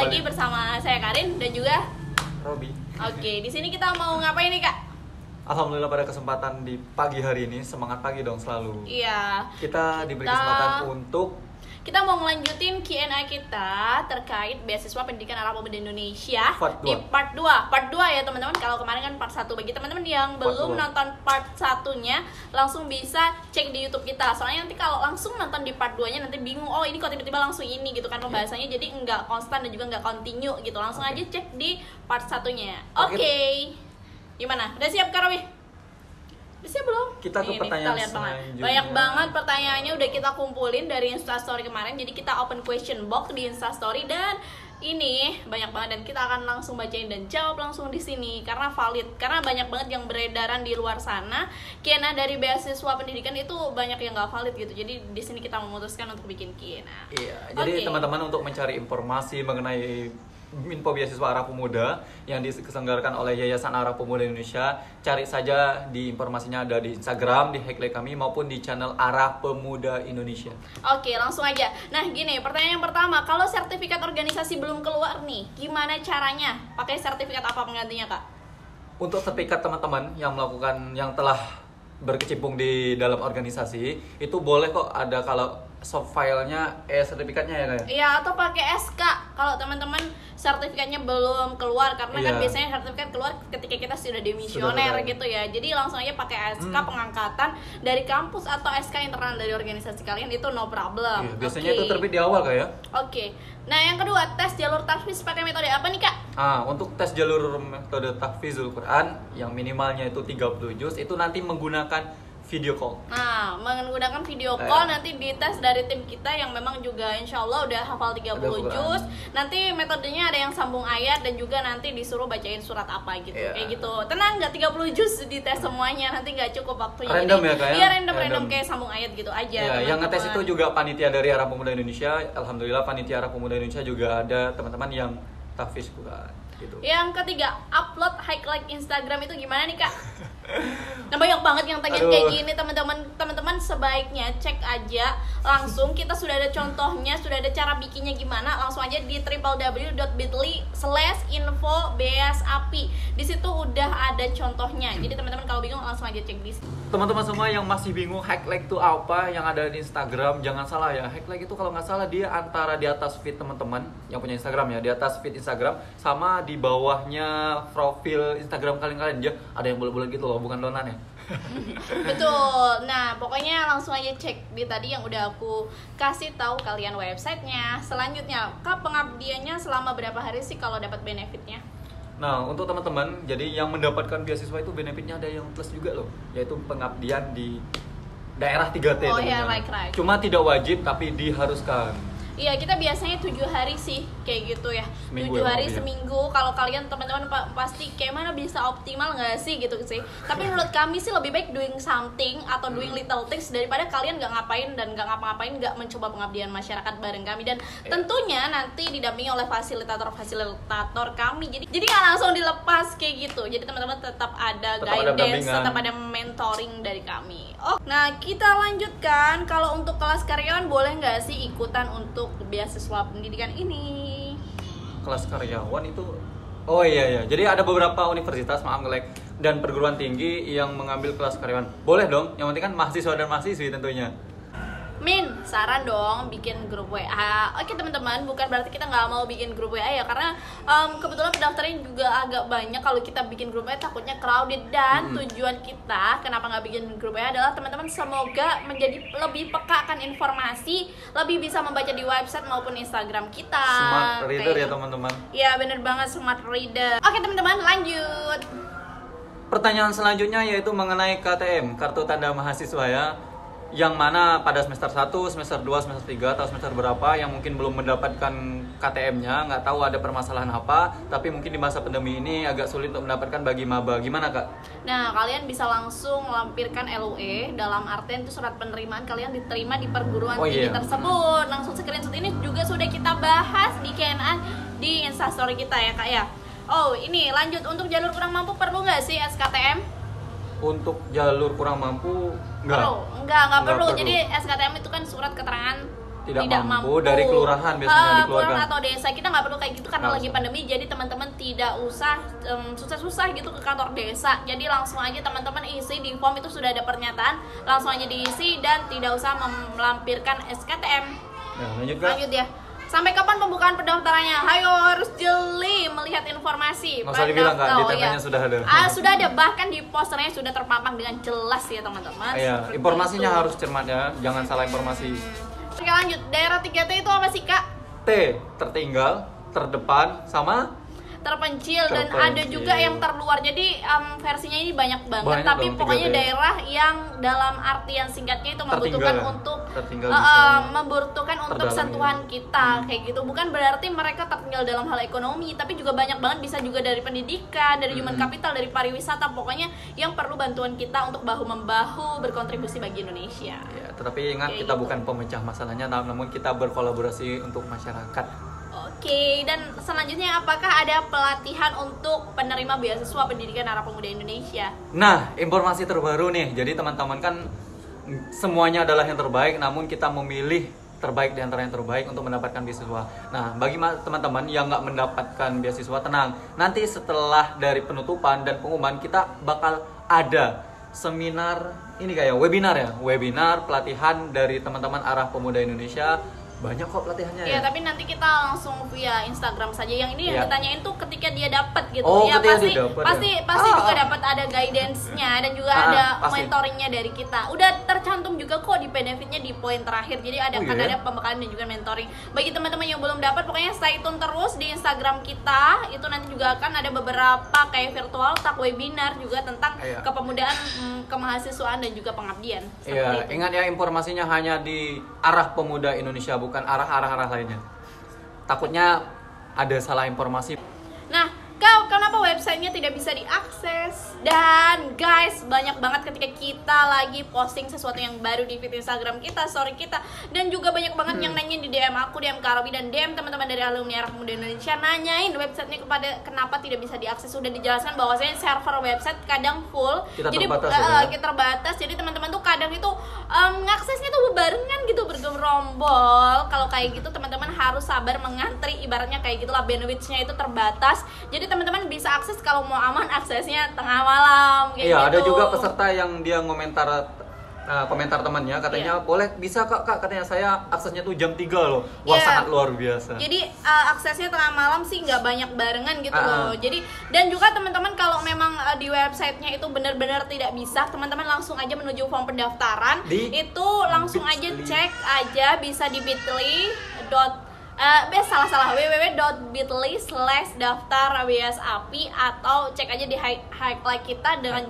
lagi bersama saya Karin dan juga Robi. Oke, di sini kita mau ngapain nih Kak? Alhamdulillah pada kesempatan di pagi hari ini, semangat pagi dong selalu. Iya. Kita diberi kesempatan untuk kita mau ngelanjutin Q&A kita terkait beasiswa pendidikan Arah Pemuda Indonesia di part 2 ya teman-teman. Kalau kemarin kan part 1. Bagi teman-teman yang belum nonton part 1-nya, langsung bisa cek di YouTube kita. Soalnya nanti kalau langsung nonton di part 2-nya nanti bingung, oh ini kok tiba-tiba langsung ini gitu kan pembahasannya. Jadi nggak konstan dan juga nggak continue gitu. Langsung aja cek di part 1-nya. Oke. Gimana? Udah siap Kak Robi? Bisa belum? Kita ke pertanyaan selanjutnya. Banyak banget pertanyaannya udah kita kumpulin dari Instastory kemarin. Jadi kita open question box di Instastory dan ini banyak banget dan kita akan langsung bacain dan jawab langsung di sini karena valid. Karena banyak banget yang beredaran di luar sana. Q&A dari beasiswa pendidikan itu banyak yang nggak valid gitu. Jadi di sini kita memutuskan untuk bikin Q&A. Iya. Jadi teman-teman untuk mencari informasi mengenai info beasiswa Arah Pemuda yang diselenggarakan oleh Yayasan Arah Pemuda Indonesia, cari saja di informasinya ada di Instagram, di hashtag kami maupun di channel Arah Pemuda Indonesia. Oke, langsung aja. Nah, gini, pertanyaan yang pertama, kalau sertifikat organisasi belum keluar nih, gimana caranya? Pakai sertifikat apa penggantinya, Kak? Untuk sertifikat teman-teman yang melakukan yang telah berkecimpung di dalam organisasi, itu boleh kok ada kalau soft filenya sertifikatnya ya kayak. Iya, atau pakai SK kalau teman-teman sertifikatnya belum keluar karena kan biasanya sertifikat keluar ketika kita sudah demisioner gitu ya. Jadi langsung aja pakai SK pengangkatan dari kampus atau SK internal dari organisasi kalian itu no problem. Iya, biasanya itu terbit di awal Kak ya. Oke. Nah, yang kedua, tes jalur tahfiz pakai metode apa nih, Kak? Untuk tes jalur metode tahfizul Quran yang minimalnya itu 30 juz itu nanti menggunakan video call. Nah, menggunakan video call nanti dites dari tim kita yang memang juga insya Allah udah hafal 30 juz. Nanti metodenya ada yang sambung ayat dan juga nanti disuruh bacain surat apa gitu. Kayak gitu. Tenang, nggak 30 juz dites semuanya, nanti nggak cukup waktunya. Random ya kayak? Iya, random kayak sambung ayat gitu aja. Iya, yang ngetes itu juga panitia dari Arah Pemuda Indonesia. Alhamdulillah panitia Arah Pemuda Indonesia juga ada teman-teman yang tahfiz Quran gitu. Yang ketiga, upload highlight Instagram itu gimana nih, Kak? Nah, banyak banget yang tanya kayak gini teman-teman sebaiknya cek aja langsung, kita sudah ada contohnya, sudah ada cara bikinnya gimana, langsung aja di www.bit.ly/info-beasapi. Di situ udah ada contohnya. Jadi teman-teman kalau bingung langsung aja cek di situ. Teman-teman semua yang masih bingung highlight itu apa yang ada di Instagram, jangan salah ya. Highlight itu kalau nggak salah dia antara di atas feed teman-teman yang punya Instagram ya, di atas feed Instagram sama di bawahnya profil Instagram kalian ya, ada yang bulat-bulat gitu loh, bukan donan ya. Betul. Nah, pokoknya langsung aja cek di tadi yang udah aku kasih tahu kalian websitenya. Selanjutnya, Kak, pengabdiannya selama berapa hari sih kalau dapat benefitnya? Nah, untuk teman-teman, jadi yang mendapatkan beasiswa itu benefitnya ada yang plus juga loh, yaitu pengabdian di daerah 3T. Oh ya, right. Cuma tidak wajib tapi diharuskan. Iya, kita biasanya 7 hari sih kayak gitu ya. 7 hari seminggu. Kalau kalian teman-teman pasti kayak mana bisa optimal nggak sih gitu sih. Tapi menurut kami sih lebih baik doing something atau doing little things daripada kalian nggak ngapain dan nggak ngapa-ngapain, nggak mencoba pengabdian masyarakat bareng kami. Dan tentunya nanti didampingi oleh fasilitator kami. Jadi nggak langsung dilepas kayak gitu. Jadi teman-teman tetap ada guidance, tetap ada mentoring dari kami. Nah, kita lanjutkan. Kalau untuk kelas karyawan boleh nggak sih ikutan untuk beasiswa pendidikan ini? Kelas karyawan itu, oh iya, jadi ada beberapa universitas, dan perguruan tinggi yang mengambil kelas karyawan. Boleh dong, yang penting kan mahasiswa dan mahasiswi tentunya. Min, saran dong bikin grup WA. Oke teman-teman, bukan berarti kita nggak mau bikin grup WA ya, karena kebetulan pendaftarnya juga agak banyak. Kalau kita bikin grup WA takutnya crowded. Dan tujuan kita kenapa nggak bikin grup WA adalah teman-teman semoga menjadi lebih peka akan informasi, lebih bisa membaca di website maupun Instagram kita. Smart reader ya teman-teman. Iya bener banget, smart reader. Oke teman-teman, lanjut. Pertanyaan selanjutnya yaitu mengenai KTM, kartu tanda mahasiswa ya. Yang mana pada semester 1, semester 2, semester 3 atau semester berapa yang mungkin belum mendapatkan KTM-nya, nggak tahu ada permasalahan apa, tapi mungkin di masa pandemi ini agak sulit untuk mendapatkan bagi maba. Gimana Kak? Nah, kalian bisa langsung melampirkan LUE, dalam artian itu surat penerimaan kalian diterima di perguruan tinggi tersebut. Langsung screenshot, ini juga sudah kita bahas di Q&A di Instastory kita ya Kak ya. Oh, ini lanjut, untuk jalur kurang mampu perlu nggak sih SKTM? Untuk jalur kurang mampu nggak perlu. Jadi SKTM itu kan surat keterangan tidak mampu dari kelurahan biasanya dikeluarkan. Kelurahan atau desa, kita nggak perlu kayak gitu karena Nggak lagi usah. pandemi. Jadi teman-teman tidak usah susah-susah gitu ke kantor desa. Jadi langsung aja teman-teman isi di form, itu sudah ada pernyataan, langsung aja diisi dan tidak usah melampirkan SKTM. Ya, lanjut Kak. Lanjut ya. Sampai kapan pembukaan pendaftarannya? Hayo, harus jeli melihat informasi. Nggak usah dibilang Kak, di Oh, temanya iya. sudah ada. Sudah ada, bahkan di posternya sudah terpampang dengan jelas ya teman-teman. Iya, Seperti informasinya itu. harus cermat ya, jangan salah informasi. Oke lanjut, daerah 3T itu apa sih Kak? T, tertinggal, terdepan, sama Terpencil, dan Terpencil. ada juga yang terluar. Jadi versinya ini banyak banget, Banyak tapi dong, pokoknya 3T. daerah yang dalam artian singkatnya itu membutuhkan Tertinggal ya? untuk Tertinggal bisa membutuhkan untuk terdalam sentuhan ya. kita kayak gitu. Bukan berarti mereka tertinggal dalam hal ekonomi, tapi juga banyak banget, bisa juga dari pendidikan, dari human capital, dari pariwisata. Pokoknya yang perlu bantuan kita untuk bahu membahu berkontribusi bagi Indonesia. ya, tetapi ingat Kayak kita gitu. bukan pemecah masalahnya, namun kita berkolaborasi untuk masyarakat. Oke, dan selanjutnya apakah ada pelatihan untuk penerima beasiswa pendidikan Arah Pemuda Indonesia? Nah, informasi terbaru nih. Jadi teman-teman kan semuanya adalah yang terbaik, namun kita memilih terbaik di antara yang terbaik untuk mendapatkan beasiswa. Nah, bagi teman-teman yang nggak mendapatkan beasiswa, tenang. Nanti setelah dari penutupan dan pengumuman, kita bakal ada seminar, ini kayak webinar pelatihan dari teman-teman Arah Pemuda Indonesia. Banyak kok pelatihannya Ya, ya. tapi nanti kita langsung via Instagram saja. Yang ini yang Iya. ditanyain tuh ketika dia dapat gitu. Oh, Ya ketika pasti dia dapat ya? pasti juga dapat ada guidance-nya dan juga ada pasti. mentoringnya dari kita. Udah tercantum juga kok di benefitnya di poin terakhir. Jadi ada Oh, kan iya? ada pembekalan dan juga mentoring. Bagi teman-teman yang belum dapat, pokoknya stay tune terus di Instagram kita. Itu nanti juga akan ada beberapa kayak virtual talk, webinar juga tentang Iya. kepemudaan, kemahasiswaan dan juga pengabdian. Seperti Iya, itu. ingat ya, informasinya hanya di Arah Pemuda Indonesia, bukan arah-arah lainnya. Takutnya ada salah informasi. Nah, kenapa websitenya tidak bisa diakses? Dan guys, banyak banget ketika kita lagi posting sesuatu yang baru di feed Instagram kita, story kita, dan juga banyak banget yang nanya di DM aku, DM Karabi, dan DM teman-teman dari alumni Arah Pemuda Indonesia nanyain websitenya kenapa tidak bisa diakses. Sudah dijelaskan bahwasanya server website kadang full, Kita jadi terbatas ya. kita terbatas. Jadi teman-teman tuh kadang itu ngaksesnya tuh bebarengan gitu, bergerombol. Kalau kayak gitu teman-teman harus sabar mengantri, ibaratnya kayak gitulah, bandwidth-nya itu terbatas. Jadi teman-teman bisa akses kalau mau aman, aksesnya tengah malam kayak Iya, gitu. ada juga peserta yang dia komentar temannya, katanya boleh, bisa kak, katanya saya aksesnya tuh jam 3 loh. Wah, Iya. sangat luar biasa. Jadi aksesnya tengah malam sih nggak banyak barengan gitu loh. Jadi dan juga teman-teman kalau memang di websitenya itu benar-benar tidak bisa, teman-teman langsung aja menuju form pendaftaran. Itu langsung aja cek aja, bisa di www.bit.ly/daftar API, atau cek aja di highlight kita dengan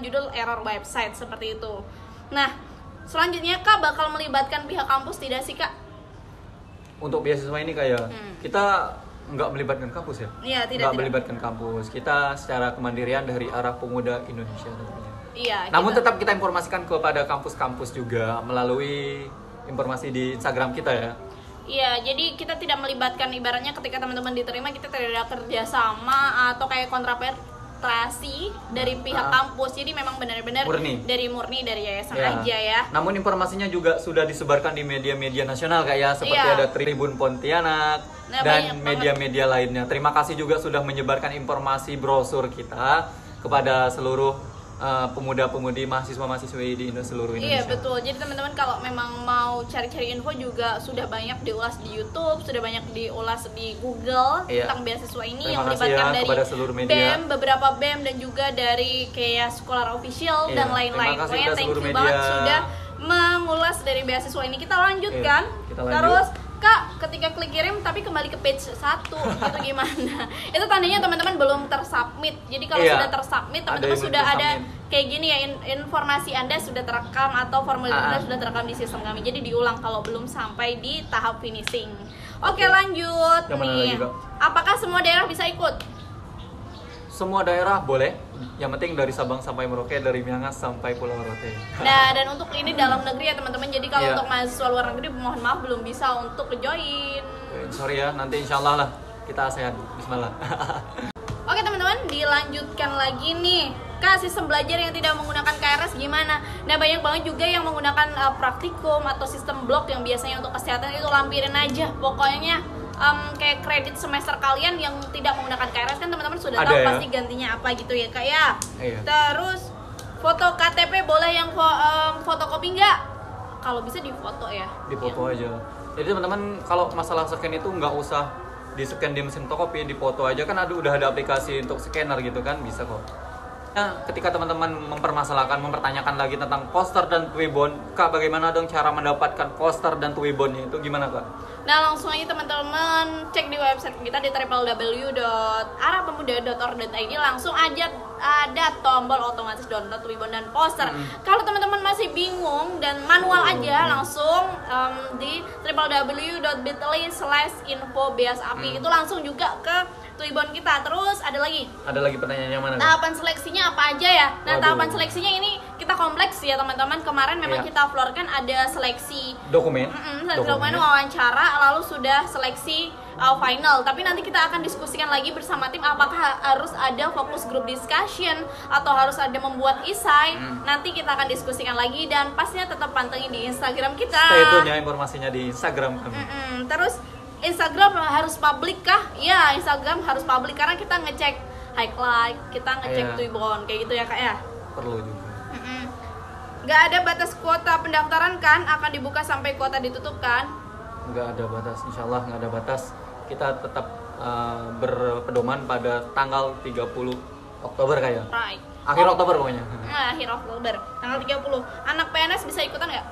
judul error website seperti itu. Nah, selanjutnya Kak bakal melibatkan pihak kampus tidak sih Kak? Untuk beasiswa ini kayak kita nggak melibatkan kampus ya? Iya, tidak. Melibatkan kampus. Kita secara kemandirian dari Arah Pemuda Indonesia tentunya. Iya. Namun tetap kita informasikan kepada kampus-kampus juga melalui informasi di Instagram kita ya. Iya, jadi kita tidak melibatkan, ibaratnya ketika teman-teman diterima kita tidak ada kerjasama atau kayak kontrapertrasi dari pihak kampus. Jadi memang benar-benar murni dari yayasan aja ya. Namun informasinya juga sudah disebarkan di media-media nasional kayak seperti Iya. ada Tribun Pontianak dan media-media lainnya. Terima kasih juga sudah menyebarkan informasi brosur kita kepada seluruh pemuda-pemudi, mahasiswa-mahasiswi di seluruh Indonesia. Iya betul. Jadi teman-teman kalau memang mau cari-cari info juga sudah banyak diulas di YouTube, sudah banyak diulas di Google tentang beasiswa ini. Terima yang kasih melibatkan ya dari kepada seluruh media. BEM, beberapa BEM, dan juga dari kayak Scholar Official dan lain-lain. Terima kasih Pokoknya kepada thank seluruh you media banget sudah mengulas dari beasiswa ini. Kita lanjutkan. Kita lanjut. Terus Kak, ketika klik kirim tapi kembali ke page 1 itu gimana? Itu tandanya teman-teman belum tersubmit. Jadi kalau sudah tersubmit, teman-teman sudah ada kayak gini ya, informasi Anda sudah terekam atau formulir Anda sudah terekam di sistem kami. Jadi diulang kalau belum sampai di tahap finishing. Oke, lanjut nih. Apakah semua daerah bisa ikut? Semua daerah boleh, yang penting dari Sabang sampai Merauke, dari Miangas sampai Pulau Rote. Nah, dan untuk ini dalam negeri ya teman-teman. Jadi kalau untuk mahasiswa luar negeri, mohon maaf belum bisa untuk join. Sorry ya, nanti insya Allah lah kita ASEAN. Bismillah. Oke teman-teman, dilanjutkan lagi nih. Kak, sistem belajar yang tidak menggunakan KRS gimana? Nah, banyak banget juga yang menggunakan praktikum atau sistem blok yang biasanya untuk kesehatan itu lampirin aja. Pokoknya kayak kredit semester kalian yang tidak menggunakan KRS kan teman-teman sudah tahu ya? pasti gantinya apa gitu ya Kak ya. Iya. Terus foto KTP boleh yang fotokopi nggak? Kalau bisa difoto ya. Difoto aja. Jadi teman-teman kalau masalah scan itu nggak usah di scan di mesin fotokopi, di foto aja kan udah ada aplikasi untuk scanner gitu kan, bisa kok. Nah, ketika teman-teman mempertanyakan lagi tentang poster dan twibbon, Kak, bagaimana dong cara mendapatkan poster dan twibbonnya itu gimana, Kak? Nah, langsung aja teman-teman cek di website kita di www.arahpemuda.org.id, langsung aja ada tombol otomatis download twibbon dan poster. Kalau teman-teman masih bingung dan manual aja, langsung di www.bit.ly/info-api itu langsung juga ke twibbon kita. Terus ada lagi Pertanyaan yang mana? tahapan seleksinya apa aja ya? Nah, Waduh. tahapan seleksinya ini kita kompleks ya teman-teman. Kemarin memang Iya. kita uploadkan ada seleksi Dokumen. dokumen wawancara, lalu sudah seleksi final. Tapi nanti kita akan diskusikan lagi bersama tim apakah harus ada fokus group discussion atau harus ada membuat esai. Nanti kita akan diskusikan lagi dan pastinya tetap pantengin di Instagram kita. Stay tune ya informasinya di Instagram kami. Terus Instagram harus publik kah? Ya, Instagram harus publik karena kita ngecek highlight, kita ngecek Iya. twibbon kayak gitu ya Kak ya. Perlu juga. Nggak ada batas kuota pendaftaran kan? Akan dibuka sampai kuota ditutup kan? Nggak ada batas, insya Allah nggak ada batas. Kita tetap berpedoman pada tanggal 30 Oktober kayak. Right. Akhir Oktober pokoknya. Akhir Oktober, tanggal 30. Anak PNS bisa ikutan nggak?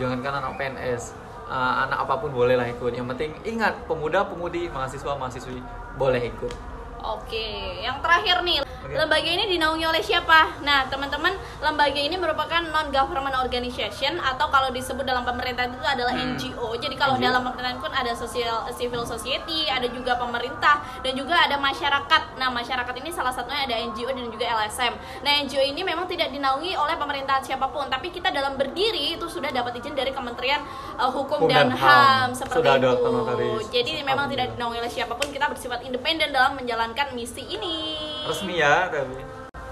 Jangankan anak PNS, anak apapun boleh lah ikut. Yang penting ingat, pemuda-pemudi, mahasiswa-mahasiswi boleh ikut. Oke, yang terakhir nih, lembaga ini dinaungi oleh siapa? Nah, teman-teman, lembaga ini merupakan non-government organization atau kalau disebut dalam pemerintahan itu adalah NGO. Jadi kalau NGO. dalam pemerintahan pun ada civil society, ada juga pemerintah, dan juga ada masyarakat. Nah, masyarakat ini salah satunya ada NGO dan juga LSM. Nah, NGO ini memang tidak dinaungi oleh pemerintahan siapapun, tapi kita dalam berdiri itu sudah dapat izin dari Kementerian Hukum dan HAM seperti Sudah ada itu. notaris. Jadi memang tidak Alhamdulillah. dinaungi oleh siapapun, kita bersifat independen dalam menjalankan misi ini. Resmi ya, tapi.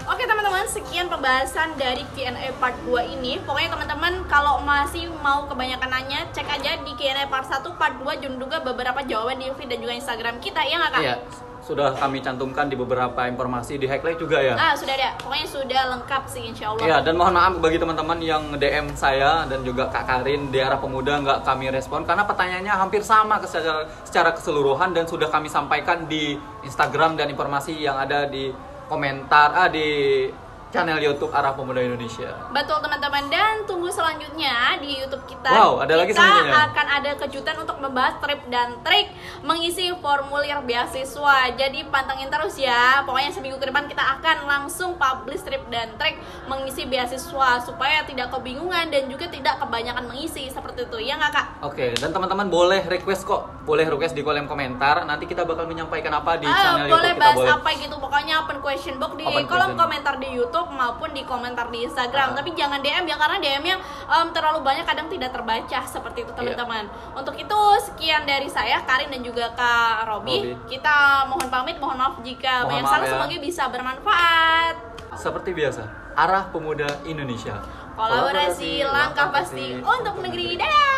Oke teman-teman, sekian pembahasan dari Q&A part 2 ini. Pokoknya teman-teman kalau masih mau kebanyakan nanya, cek aja di Q&A part 1, part 2 juga beberapa jawaban di feed dan juga Instagram kita, ya nggak Kak? Iya, sudah kami cantumkan di beberapa informasi di highlight juga ya. Sudah ada. Pokoknya sudah lengkap sih insya Allah. Iya, dan mohon maaf bagi teman-teman yang DM saya dan juga Kak Karin di arah pemuda nggak kami respon karena pertanyaannya hampir sama secara keseluruhan dan sudah kami sampaikan di Instagram dan informasi yang ada di komentar di channel YouTube Arah Pemuda Indonesia. Betul teman-teman, dan tunggu selanjutnya di YouTube kita. Wow, ada lagi selanjutnya. Kita akan ada kejutan untuk membahas trip dan trik mengisi formulir beasiswa. Jadi pantengin terus ya. Pokoknya seminggu ke depan kita akan langsung publish trip dan trik mengisi beasiswa supaya tidak kebingungan dan juga tidak kebanyakan mengisi seperti itu. Ya nggak Kak? Oke, dan teman-teman boleh request kok. Boleh request di kolom komentar. Nanti kita bakal menyampaikan apa di channel boleh YouTube bahas kita. apa gitu. Pokoknya open question box di Open kolom question. komentar di YouTube maupun di komentar di Instagram. Tapi jangan DM ya karena DM-nya terlalu banyak kadang tidak terbaca seperti itu teman-teman. Untuk itu sekian dari saya Karin dan juga Kak Robi. Kita mohon pamit, mohon maaf jika Mohon banyak maaf salah, ya. semoga bisa bermanfaat. Seperti biasa, Arah Pemuda Indonesia. Kolaborasi langkah pasti untuk negeri. Dadah.